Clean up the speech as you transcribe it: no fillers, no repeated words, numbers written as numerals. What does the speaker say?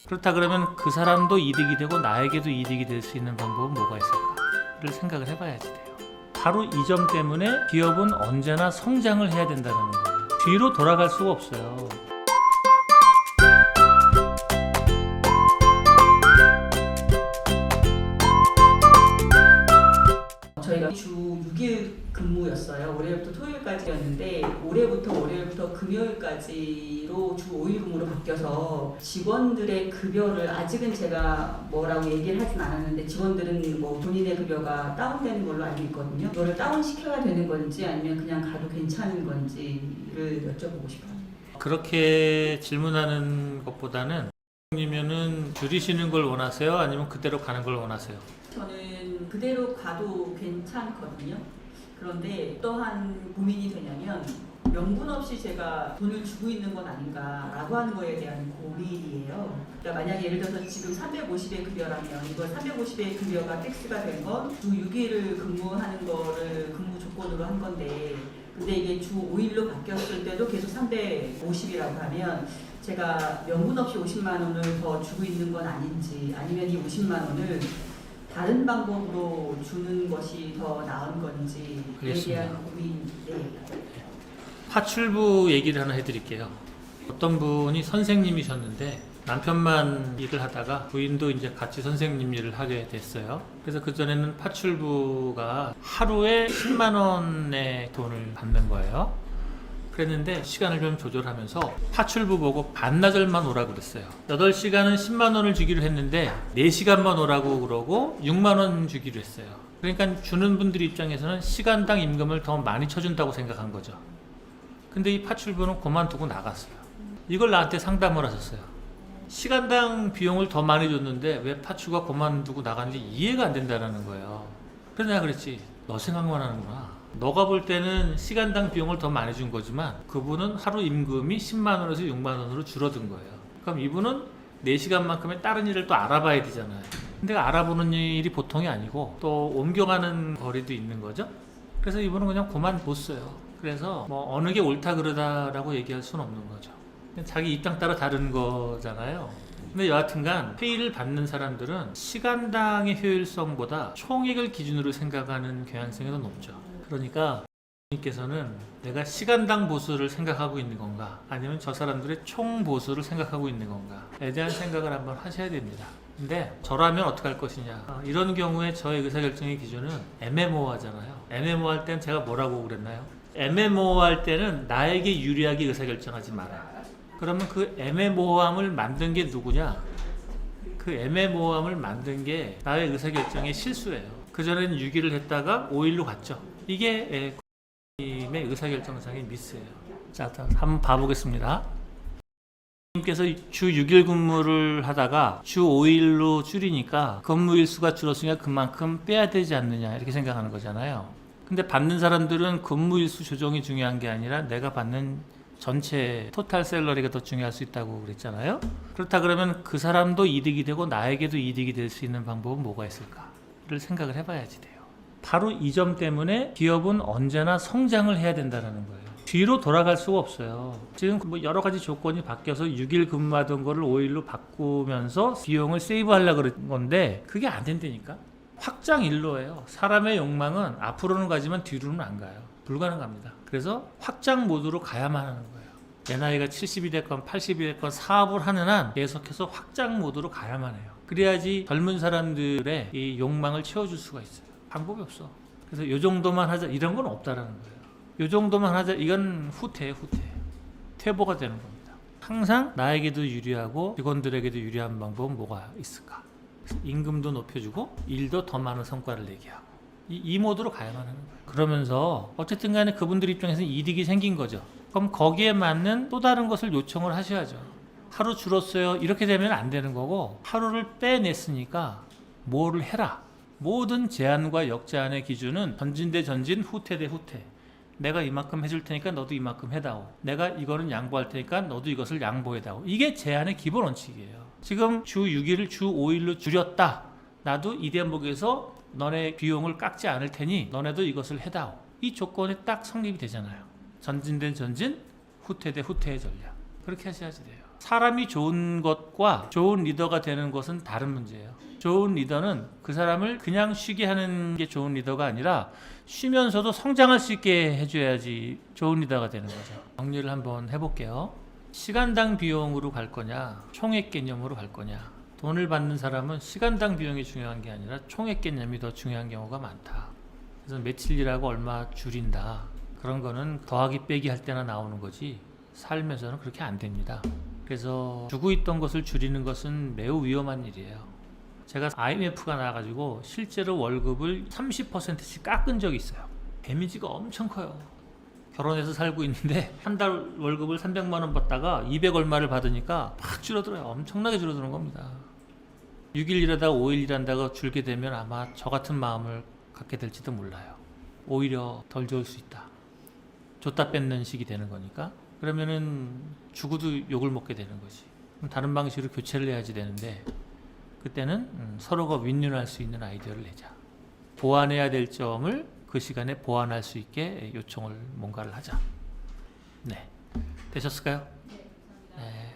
그렇다 그러면 그 사람도 이득이 되고 나에게도 이득이 될 수 있는 방법은 뭐가 있을까를 생각을 해봐야지 돼요. 바로 이 점 때문에 기업은 언제나 성장을 해야 된다는 거예요. 뒤로 돌아갈 수가 없어요. 저희가 주 6일 근무였어요. 월요일부터 토요일까지였는데 올해부터 월요일부터 금요일까지로 주 5일 근무로 바뀌어서 직원들의 급여를 아직은 제가 뭐라고 얘기를 하진 않았는데 직원들은 뭐 본인의 급여가 다운되는 걸로 알고 있거든요. 이거를 다운시켜야 되는 건지 아니면 그냥 가도 괜찮은 건지를 여쭤보고 싶어요. 그렇게 질문하는 것보다는 이면은 줄이시는 걸 원하세요? 아니면 그대로 가는 걸 원하세요? 저는 그대로 가도 괜찮거든요. 그런데 어떠한 고민이 되냐면 명분 없이 제가 돈을 주고 있는 건 아닌가라고 하는 거에 대한 고민이에요. 그러니까 만약에 예를 들어서 지금 350의 급여라면 이걸 350의 급여가 픽스가 된 건 주 6일을 근무하는 거를 근무 조건으로 한 건데 근데 이게 주 5일로 바뀌었을 때도 계속 350이라고 하면 제가 명분 없이 50만 원을 더 주고 있는 건 아닌지 아니면 이 50만 원을 다른 방법으로 주는 것이 더 나은 건지에 대한 고민. 네. 파출부 얘기를 하나 해드릴게요. 어떤 분이 선생님이셨는데 남편만 일을 하다가 부인도 이제 같이 선생님 일을 하게 됐어요. 그래서 그전에는 파출부가 하루에 10만 원의 돈을 받는 거예요. 그랬는데 시간을 좀 조절하면서 파출부 보고 반나절만 오라고 그랬어요. 8시간은 10만 원을 주기로 했는데 4시간만 오라고 그러고 6만 원 주기로 했어요. 그러니까 주는 분들 입장에서는 시간당 임금을 더 많이 쳐준다고 생각한 거죠. 근데 이 파출부는 그만두고 나갔어요. 이걸 나한테 상담을 하셨어요. 시간당 비용을 더 많이 줬는데 왜 파출부가 그만두고 나갔는지 이해가 안 된다는 거예요. 그래서 내가 그랬지. 너 생각만 하는구나. 너가 볼 때는 시간당 비용을 더 많이 준 거지만 그분은 하루 임금이 10만 원에서 6만 원으로 줄어든 거예요. 그럼 이분은 4시간만큼의 다른 일을 또 알아봐야 되잖아요. 근데 알아보는 일이 보통이 아니고 또 옮겨가는 거리도 있는 거죠. 그래서 이분은 그냥 그만뒀어요. 그래서 뭐 어느 게 옳다 그르다라고 얘기할 수는 없는 거죠. 자기 입장 따라 다른 거잖아요. 근데 여하튼간 페이를 받는 사람들은 시간당의 효율성보다 총액을 기준으로 생각하는 경향성이 더 높죠. 그러니까 님께서는 내가 시간당 보수를 생각하고 있는 건가 아니면 저 사람들의 총 보수를 생각하고 있는 건가에 대한 생각을 한번 하셔야 됩니다. 근데 저라면 어떻게 할 것이냐, 이런 경우에 저의 의사결정의 기준은 애매모호하잖아요. 애매모호할 땐 제가 뭐라고 그랬나요? 애매모호할 때는 나에게 유리하게 의사결정하지 마라. 그러면 그 애매모호함을 만든 게 누구냐? 그 애매모호함을 만든 게 나의 의사결정의 실수예요. 그전에는 6일을 했다가 5일로 갔죠. 이게 님의 의사결정상의 미스예요. 자, 한번 봐보겠습니다. 님께서 주 6일 근무를 하다가 주 5일로 줄이니까 근무일수가 줄었으니까 그만큼 빼야 되지 않느냐 이렇게 생각하는 거잖아요. 근데 받는 사람들은 근무일수 조정이 중요한 게 아니라 내가 받는 전체 토탈 셀러리가 더 중요할 수 있다고 그랬잖아요. 그렇다 그러면 그 사람도 이득이 되고 나에게도 이득이 될 수 있는 방법은 뭐가 있을까를 생각을 해봐야지 돼요. 바로 이 점 때문에 기업은 언제나 성장을 해야 된다는 거예요. 뒤로 돌아갈 수가 없어요. 지금 뭐 여러 가지 조건이 바뀌어서 6일 근무하던 거를 5일로 바꾸면서 비용을 세이브하려고 그런 건데 그게 안 된다니까. 확장 일로예요. 사람의 욕망은 앞으로는 가지만 뒤로는 안 가요. 불가능합니다. 그래서 확장 모드로 가야만 하는 거예요. 내 나이가 70이 됐건 80이 됐건 사업을 하는 한 계속해서 확장 모드로 가야만 해요. 그래야지 젊은 사람들의 이 욕망을 채워줄 수가 있어요. 방법이 없어. 그래서 요 정도만 하자 이런 건 없다라는 거예요. 요 정도만 하자 이건 후퇴예요. 후퇴. 퇴보가 되는 겁니다. 항상 나에게도 유리하고 직원들에게도 유리한 방법은 뭐가 있을까? 임금도 높여주고 일도 더 많은 성과를 내게 하고 이 모드로 가야만 하는 거예요. 그러면서 어쨌든 간에 그분들 입장에서는 이득이 생긴 거죠. 그럼 거기에 맞는 또 다른 것을 요청을 하셔야죠. 하루 줄었어요. 이렇게 되면 안 되는 거고 하루를 빼냈으니까 뭐를 해라. 모든 제한과 역제한의 기준은 전진 대 전진, 후퇴 대 후퇴. 내가 이만큼 해줄 테니까 너도 이만큼 해다오. 내가 이거는 양보할 테니까 너도 이것을 양보해다오. 이게 제한의 기본 원칙이에요. 지금 주 6일을 주 5일로 줄였다. 나도 이 대목에서 너네 비용을 깎지 않을 테니 너네도 이것을 해다오. 이 조건이 딱 성립이 되잖아요. 전진 대 전진, 후퇴 대 후퇴의 전략. 그렇게 하셔야지 돼요. 사람이 좋은 것과 좋은 리더가 되는 것은 다른 문제예요. 좋은 리더는 그 사람을 그냥 쉬게 하는 게 좋은 리더가 아니라 쉬면서도 성장할 수 있게 해줘야지 좋은 리더가 되는 거죠. 정리를 한번 해볼게요. 시간당 비용으로 갈 거냐, 총액 개념으로 갈 거냐. 돈을 받는 사람은 시간당 비용이 중요한 게 아니라 총액 개념이 더 중요한 경우가 많다. 그래서 며칠 일하고 얼마 줄인다. 그런 거는 더하기 빼기 할 때나 나오는 거지 삶에서는 그렇게 안 됩니다. 그래서 주고 있던 것을 줄이는 것은 매우 위험한 일이에요. 제가 IMF가 나와가지고 실제로 월급을 30%씩 깎은 적이 있어요. 데미지가 엄청 커요. 결혼해서 살고 있는데 한 달 월급을 300만 원 받다가 200 얼마를 받으니까 팍 줄어들어요. 엄청나게 줄어드는 겁니다. 6일 일하다가 5일 일한다고 줄게 되면 아마 저 같은 마음을 갖게 될지도 몰라요. 오히려 덜 좋을 수 있다. 줬다 뺏는 식이 되는 거니까. 그러면은 주고도 욕을 먹게 되는 거지. 그럼 다른 방식으로 교체를 해야지 되는데 그때는 서로가 윈윈할 수 있는 아이디어를 내자. 보완해야 될 점을 그 시간에 보완할 수 있게 요청을 뭔가를 하자. 네, 되셨을까요? 네, 감사합니다. 네.